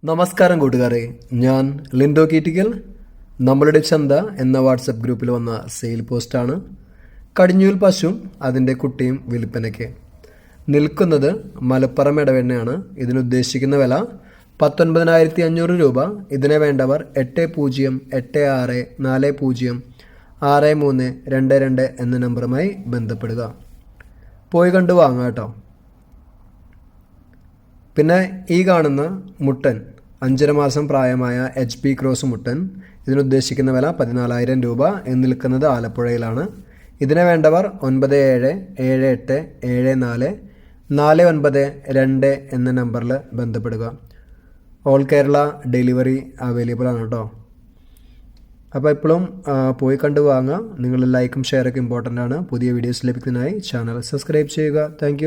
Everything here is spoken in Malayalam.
നമസ്കാരം കൂട്ടുകാരെ, ഞാൻ ലിൻഡോ കീറ്റിക്കൽ. നമ്മളുടെ ചന്ത എന്ന വാട്സപ്പ് ഗ്രൂപ്പിൽ വന്ന സെയിൽ പോസ്റ്റാണ്. കടിഞ്ഞൂൽ പശുവും അതിൻ്റെ കുട്ടിയും വിൽപ്പനയ്ക്ക്. നിൽക്കുന്നത് മലപ്പുറം ഇടവെണ്ണയാണ്. ഇതിനുദ്ദേശിക്കുന്ന വില 19,500 രൂപ. ഇതിനെ വേണ്ടവർ 8086406322 എന്ന നമ്പറുമായി ബന്ധപ്പെടുക. പോയി കണ്ടു വാങ്ങാം കേട്ടോ. പിന്നെ ഈ കാണുന്ന മുട്ടൻ 5.5 മാസം പ്രായമായ HP ക്രോസ് മുട്ടൻ. ഇതിനുദ്ദേശിക്കുന്ന വില 14,000 രൂപ. നിൽക്കുന്നത് ആലപ്പുഴയിലാണ്. ഇതിനെ വേണ്ടവർ 9777744992 എന്ന നമ്പറിൽ ബന്ധപ്പെടുക. ഓൾ കേരള ഡെലിവറി അവൈലബിൾ ആണ് കേട്ടോ. അപ്പോൾ എപ്പോഴും പോയി കണ്ടു വാങ്ങുക. നിങ്ങൾ ലൈക്കും ഷെയറൊക്കെ ഇമ്പോർട്ടൻ്റ് ആണ്. പുതിയ വീഡിയോസ് ലഭിക്കുന്നതിനായി ചാനൽ സബ്സ്ക്രൈബ് ചെയ്യുക. താങ്ക്